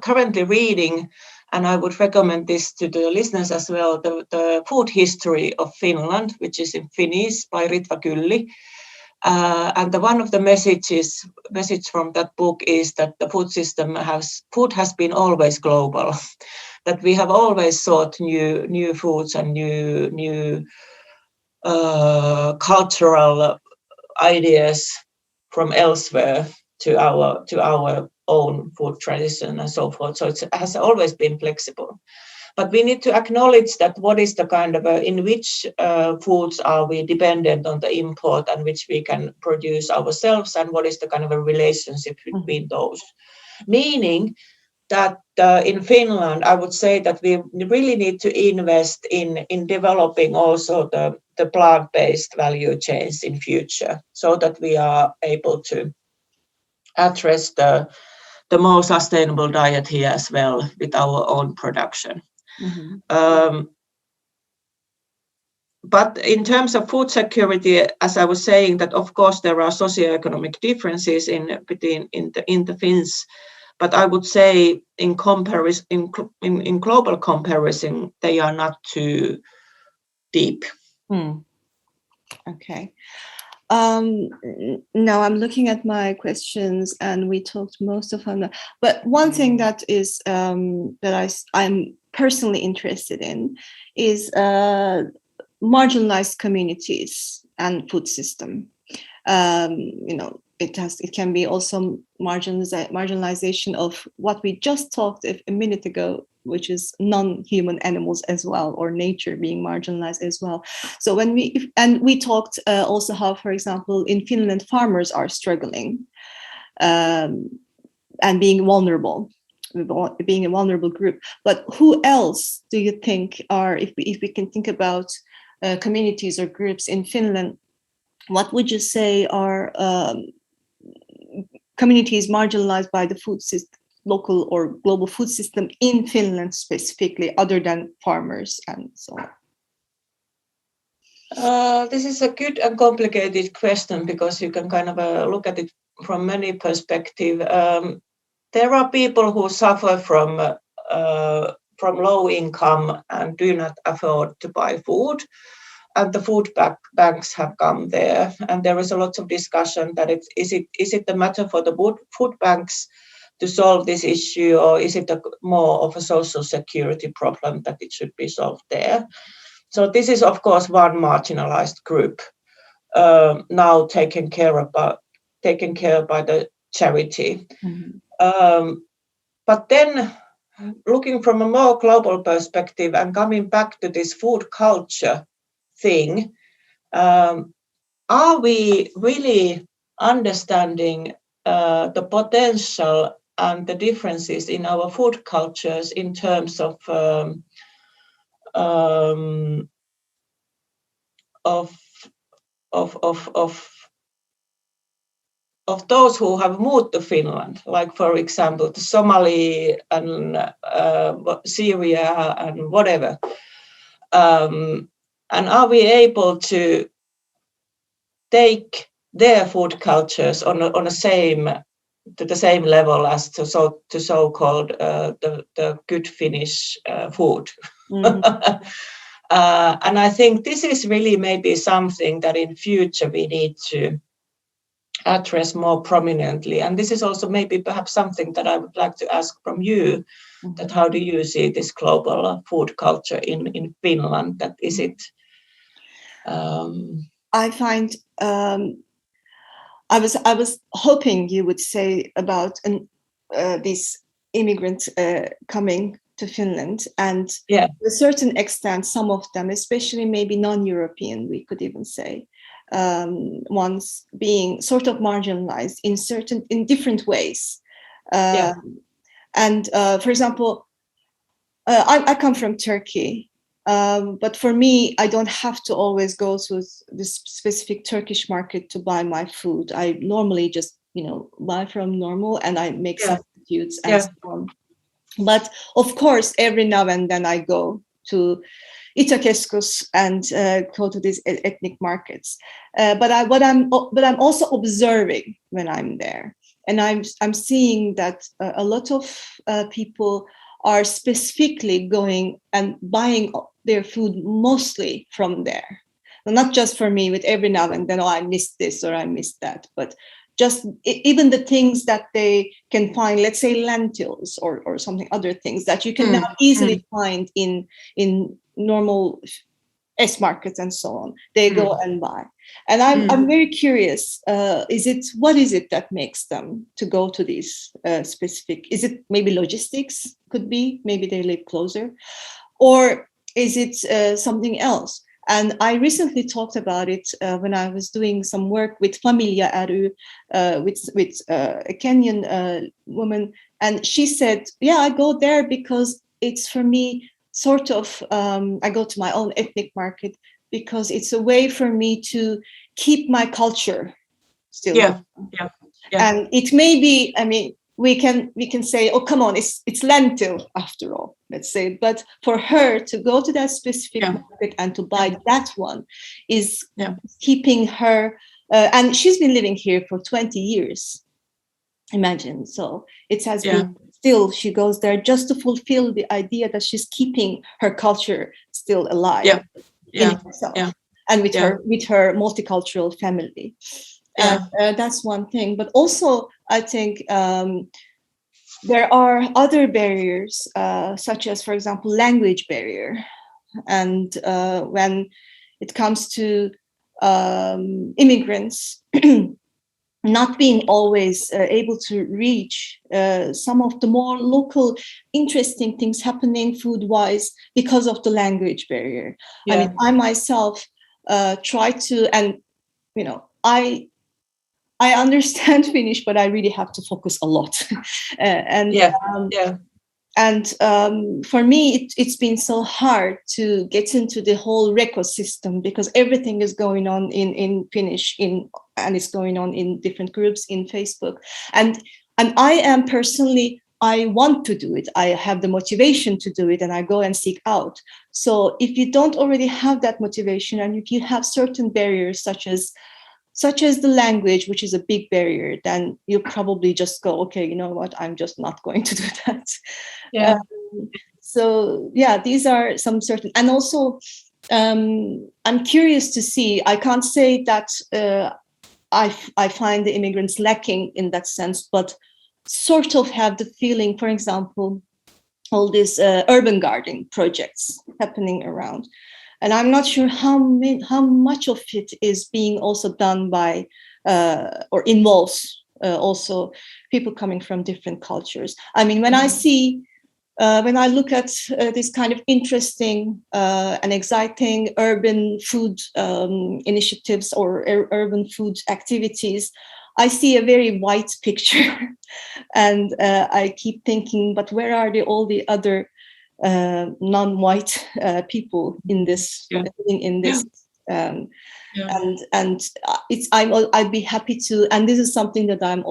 currently reading, and I would recommend this to the listeners as well, the food history of Finland, which is in Finnish by Ritva Kylli. And one of the message from that book is that the food has been always global. that we have always sought new foods and new cultural ideas from elsewhere to our own food tradition and so forth. So it has always been flexible. But we need to acknowledge that what is the kind of in which foods are we dependent on the import and which we can produce ourselves, and what is the kind of a relationship between those. Meaning that in Finland, I would say that we really need to invest in developing also the plant-based value chains in future, so that we are able to address the more sustainable diet here as well with our own production. But in terms of food security, as I was saying, that of course there are socioeconomic differences in the Finns, but I would say in comparison, in global comparison, they are not too deep. Okay. Now I'm looking at my questions, and we talked most of them. But one thing that is that I'm personally interested in is marginalized communities and food system. It can be also marginalization of what we just talked a minute ago, which is non-human animals as well, or nature being marginalized as well. So we talked also how, for example, in Finland, farmers are struggling and being vulnerable, being a vulnerable group. But who else do you think are, if we can think about communities or groups in Finland, what would you say are communities marginalized by the food system, local or global food system in Finland specifically, other than farmers and so on? This is a good and complicated question, because you can kind of look at it from many perspectives. There are people who suffer from low income and do not afford to buy food. And the food banks have come there, and there is a lot of discussion that is it the matter for the food banks to solve this issue, or is it more of a social security problem that it should be solved there? So this is of course one marginalized group now taken care of by the charity. But then looking from a more global perspective and coming back to this food culture thing, are we really understanding the potential and the differences in our food cultures in terms of those who have moved to Finland, like for example the Somali and Syria and whatever, and are we able to take their food cultures on the same level as to so-called the good Finnish food? And I think this is really maybe something that in future we need to address more prominently. And this is also maybe perhaps something that I would like to ask from you, that how do you see this global food culture in Finland? That is it? I find I was hoping you would say about these immigrants coming to Finland, and to a certain extent, some of them, especially maybe non-European, we could even say, ones being sort of marginalized in different ways. And for example, I come from Turkey. But for me, I don't have to always go to this specific Turkish market to buy my food. I normally just, buy from normal, and I make substitutes and so on. But of course, every now and then I go to Itakeskus and go to these ethnic markets. But I'm also observing when I'm there, and I'm seeing that a lot of people are specifically going and buying their food mostly from there. Not just for me, with every now and then, I missed this or I missed that, but just even the things that they can find, let's say lentils or something, other things that you can now easily find in normal S markets and so on, they go and buy. And I'm very curious, what is it that makes them to go to these specific, is it maybe logistics, could be, maybe they live closer, or is it something else? And I recently talked about it when I was doing some work with Familia ry, with a Kenyan woman, and she said, yeah, I go there because it's for me sort of, I go to my own ethnic market because it's a way for me to keep my culture still. Yeah. And it may be, I mean, we can say, oh, come on, it's lentil after all, let's say. But for her to go to that specific market and to buy that one is keeping her, and she's been living here for 20 years, imagine. So it has been, still she goes there just to fulfill the idea that she's keeping her culture still alive in herself, and with her multicultural family. And that's one thing. But also, I think there are other barriers, such as, for example, language barrier. And when it comes to immigrants, not being always able to reach some of the more local interesting things happening food-wise because of the language barrier. I mean, I myself try to, and you know, I understand Finnish, but I really have to focus a lot. For me, it's been so hard to get into the whole ecosystem because everything is going on in Finnish, and it's going on in different groups in Facebook. And I am personally, I want to do it. I have the motivation to do it, and I go and seek out. So if you don't already have that motivation, and if you have certain barriers such as the language, which is a big barrier, then you probably just go, okay, you know what, I'm just not going to do that. So these are some certain, and also I'm curious to see, I can't say that I find the immigrants lacking in that sense, but sort of have the feeling, for example, all these urban gardening projects happening around. And I'm not sure how much of it is being also done by or involves also people coming from different cultures. I mean, when I look at this kind of interesting and exciting urban food initiatives or urban food activities, I see a very white picture, and I keep thinking, but where are all the other non-white people in this? And I'd be happy to, and this is something that I'm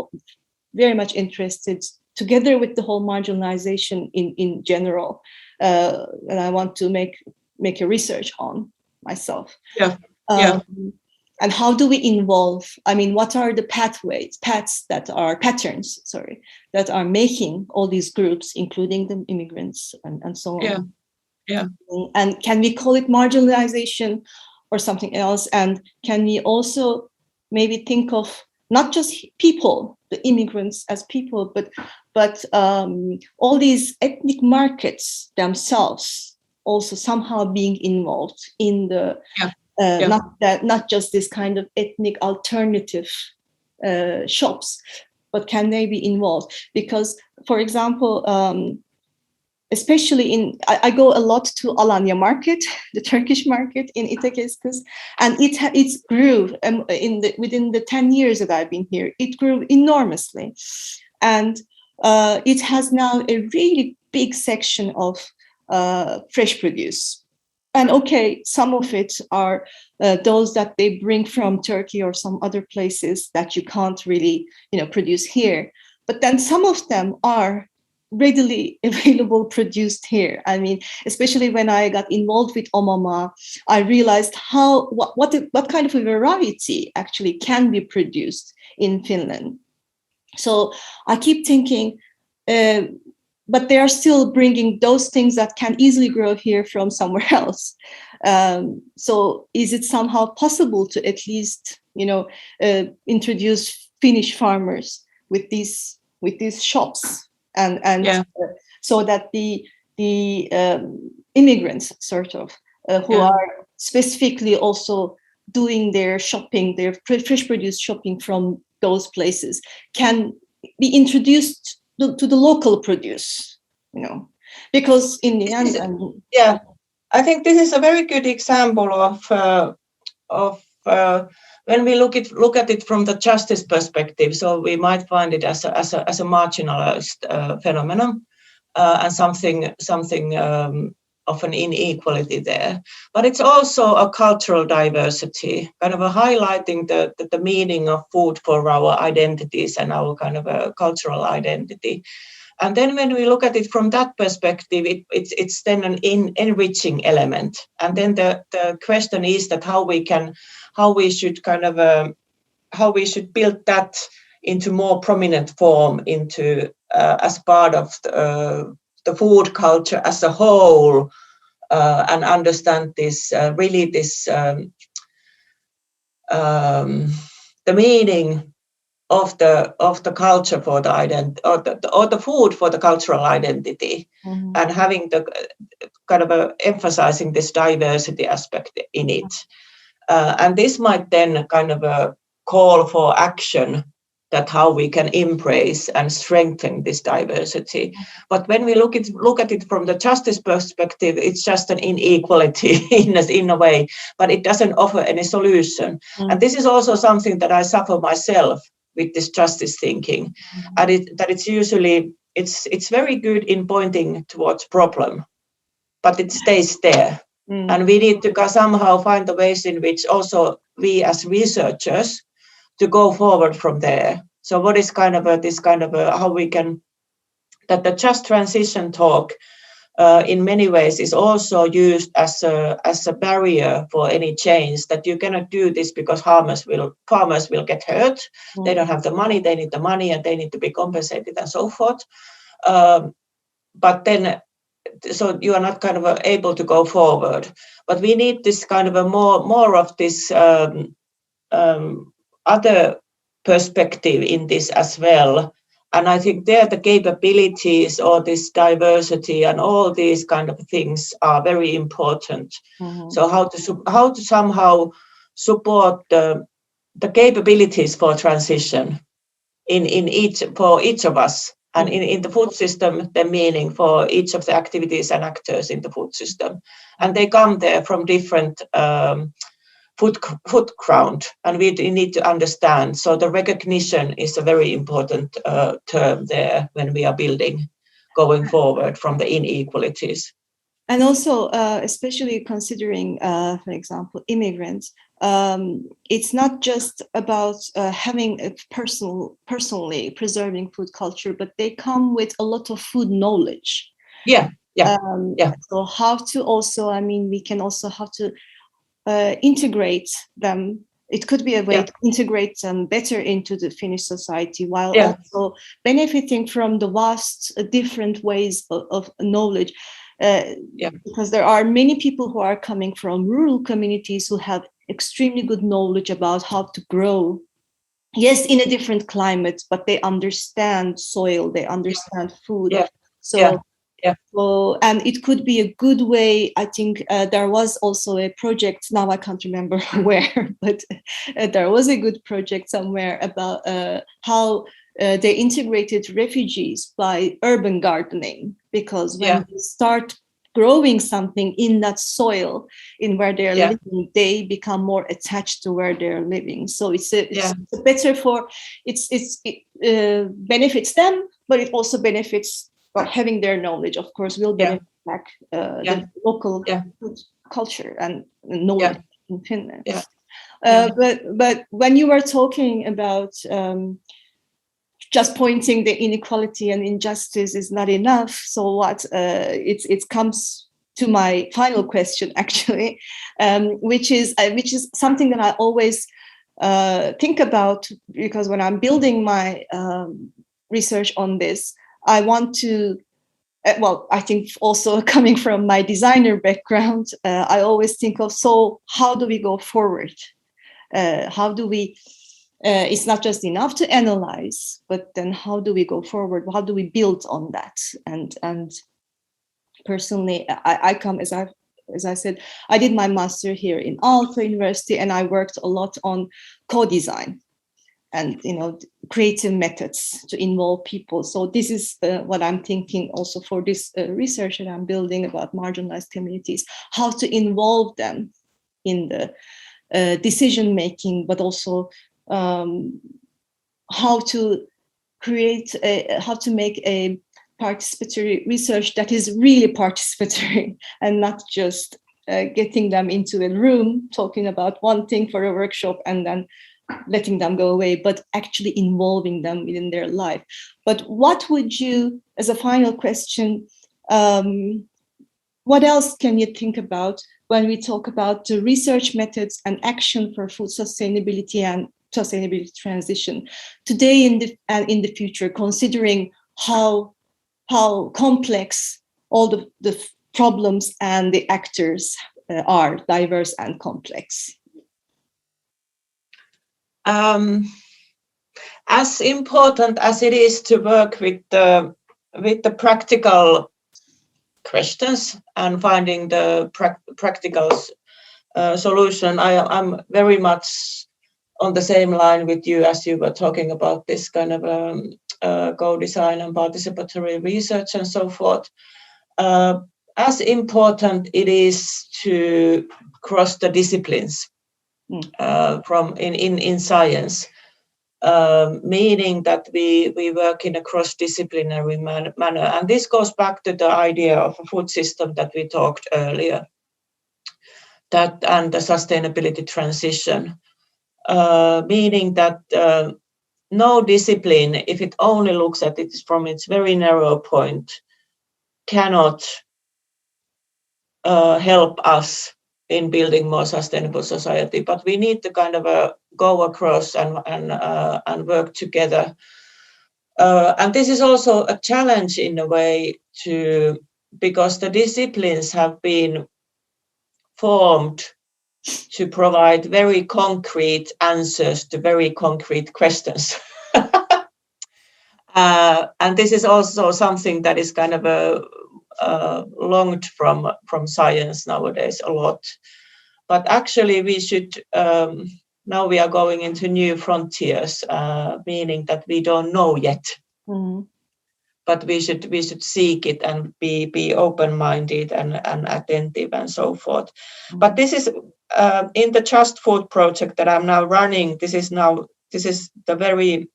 very much interested, together with the whole marginalization in general, and I want to make a research on myself. And how do we involve? I mean, what are the patterns that are making all these groups, including the immigrants and so on? And can we call it marginalization or something else? And can we also maybe think of not just people, the immigrants as people, but all these ethnic markets themselves also somehow being involved in the not just this kind of ethnic alternative shops, but can they be involved? Because, for example, especially I go a lot to Alanya market, the Turkish market in Itakeskus, and it grew within the 10 years that I've been here. It grew enormously, and it has now a really big section of fresh produce. And okay, some of it are those that they bring from Turkey or some other places that you can't really, produce here. But then some of them are readily available, produced here. I mean, especially when I got involved with Omama, I realized what kind of a variety actually can be produced in Finland. So I keep thinking, but they are still bringing those things that can easily grow here from somewhere else. So is it somehow possible to at least, introduce Finnish farmers with these shops, and so that the immigrants sort of who are specifically also doing their shopping, their fresh produce shopping from those places, can be introduced to the local produce, because in the end, I think this is a very good example of when we look at it from the justice perspective. So we might find it as a marginalized phenomenon and something of an inequality there. But it's also a cultural diversity, kind of a highlighting the meaning of food for our identities and our kind of a cultural identity. And then when we look at it from that perspective, it's then an enriching element. And then the question is that how we should build that into more prominent form into as part of the food culture as a whole, and understand this the meaning of the culture for the identity, or the food for the cultural identity, and having the kind of emphasizing this diversity aspect in it, and this might then kind of call for action, that how we can embrace and strengthen this diversity. But when we look at it from the justice perspective, it's just an inequality in a way, but it doesn't offer any solution. And this is also something that I suffer myself with this justice thinking, and it's usually it's very good in pointing towards problem, but it stays there. And we need to somehow find the ways in which also we as researchers to go forward from there. So what is kind of how we can, that the just transition talk in many ways is also used as a barrier for any change, that you cannot do this because farmers will get hurt. They don't have the money, they need the money, and they need to be compensated and so forth. But then, so you are not kind of able to go forward. But we need this kind of a more of this other perspective in this as well. And I think there the capabilities or this diversity and all these kind of things are very important. So how to somehow support the capabilities for transition for each of us, and in the food system, the meaning for each of the activities and actors in the food system. And they come there from different food ground, and we need to understand. So the recognition is a very important term there when we are going forward from the inequalities. And also, especially considering, for example, immigrants, it's not just about having a personally preserving food culture, but they come with a lot of food knowledge. So how to also, we can also have to integrate them. It could be a way to integrate them better into the Finnish society, while also benefiting from the vast different ways of knowledge. Because there are many people who are coming from rural communities who have extremely good knowledge about how to grow, yes, in a different climate, but they understand soil, they understand food. So and it could be a good way. I think there was also a project, now I can't remember where, but there was a good project somewhere about how they integrated refugees by urban gardening, because when you start growing something in that soil, in where they're living, they become more attached to where they're living. So it's better for, it benefits them, but it also benefits, having their knowledge, of course, will benefit back the local culture and knowledge in Finland. But when you were talking about just pointing the inequality and injustice is not enough, so what? It comes to my final question, actually, which is something that I always think about, because when I'm building my research on this, I want to, I think also coming from my designer background, I always think of, so how do we go forward? How do we it's not just enough to analyze, but then how do we go forward? How do we build on that? And personally, I come, as I said, I did my master here in Aalto University, and I worked a lot on co-design and creative methods to involve people. So this is what I'm thinking also for this research that I'm building about marginalized communities, how to involve them in the decision making, but also how to make a participatory research that is really participatory and not just getting them into a room talking about one thing for a workshop and then letting them go away, but actually involving them within their life. But what would you, as a final question, what else can you think about when we talk about the research methods and action for food sustainability and sustainability transition today and in the future, considering how complex all the problems and the actors are diverse and complex? As important as it is to work with the practical questions and finding the practical solution, I'm very much on the same line with you as you were talking about this kind of co-design and participatory research and so forth. As important it is to cross the disciplines from in science, meaning that we work in a cross-disciplinary manner. And this goes back to the idea of a food system that we talked earlier, and the sustainability transition, meaning that no discipline, if it only looks at it from its very narrow point, cannot help us in building more sustainable society. But we need to kind of go across and work together. And this is also a challenge in a way because the disciplines have been formed to provide very concrete answers to very concrete questions. And this is also something that is kind of longed from science nowadays a lot. But actually we should, now we are going into new frontiers, meaning that we don't know yet. Mm-hmm. But we should seek it and be open-minded and attentive and so forth. Mm-hmm. But this is in the Just Food project that I'm now running, this is the very,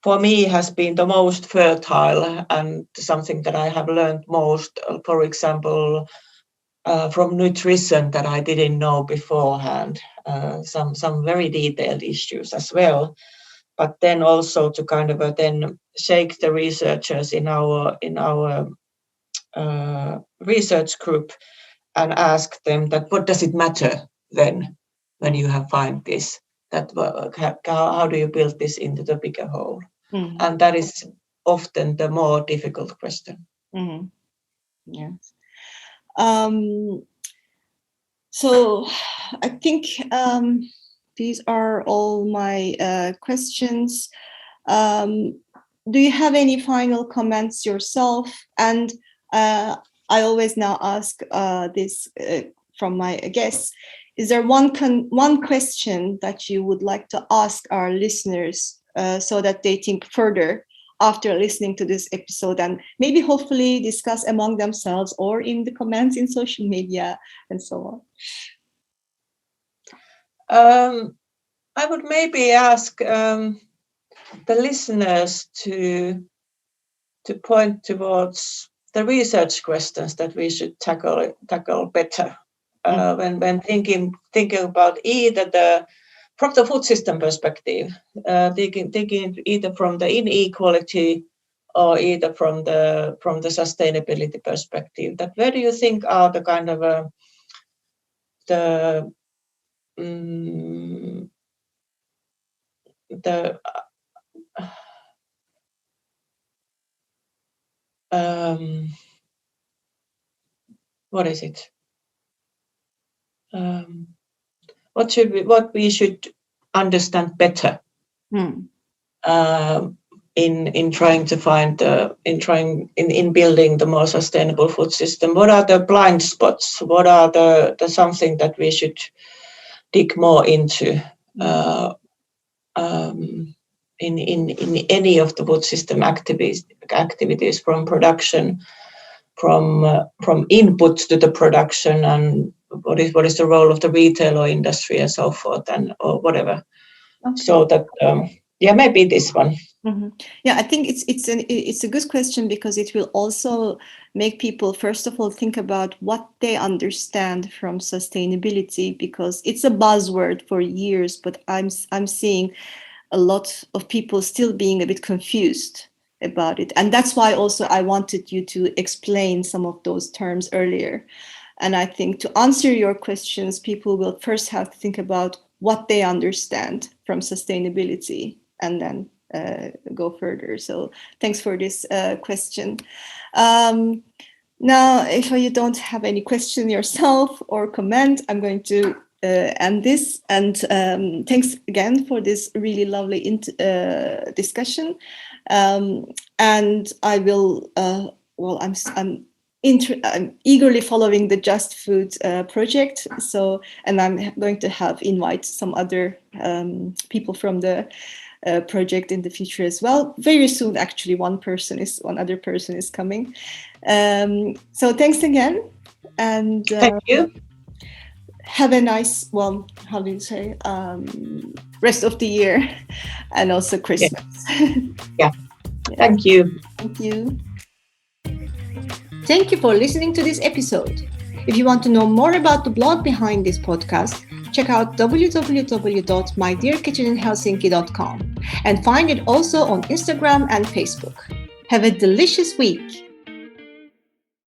for me, has been the most fertile and something that I have learned most, for example, from nutrition that I didn't know beforehand, some very detailed issues as well. But then also to kind of then shake the researchers in our research group and ask them that what does it matter then when you have find this, that how do you build this into the bigger whole? Mm-hmm. And that is often the more difficult question. Mm-hmm. Yes. So I think these are all my questions. Do you have any final comments yourself? And I always now ask this from my guests. Is there one question that you would like to ask our listeners so that they think further after listening to this episode and maybe hopefully discuss among themselves or in the comments in social media and so on? I would maybe ask the listeners to point towards the research questions that we should tackle better when thinking about either from the food system perspective, thinking either from the inequality or either from the sustainability perspective. That where do you think are the kind of what is it? What we should understand better in trying to find in building the more sustainable food system. What are the blind spots? What are the something that we should dig more into in any of the food system activities, from production, from input to the production, and what is the role of the retail or industry and so forth, and or whatever. Okay. So that maybe this one. Mm-hmm. Yeah, I think it's a good question, because it will also make people, first of all, think about what they understand from sustainability, because it's a buzzword for years, but I'm seeing a lot of people still being a bit confused about it. And that's why also I wanted you to explain some of those terms earlier. And I think to answer your questions, people will first have to think about what they understand from sustainability, and then go further. So thanks for this question. Now, if you don't have any question yourself or comment, I'm going to end this. And thanks again for this really lovely discussion. And I will, I'm eagerly following the Just Food project. So, and I'm going to invite some other people from the project in the future as well. Very soon, actually, one other person is coming. So thanks again, and thank you. Have a nice, how do you say, rest of the year, and also Christmas. Yeah. Thank you. Thank you. Thank you for listening to this episode. If you want to know more about the blog behind this podcast, check out www.mydearkitcheninhelsinki.com and find it also on Instagram and Facebook. Have a delicious week.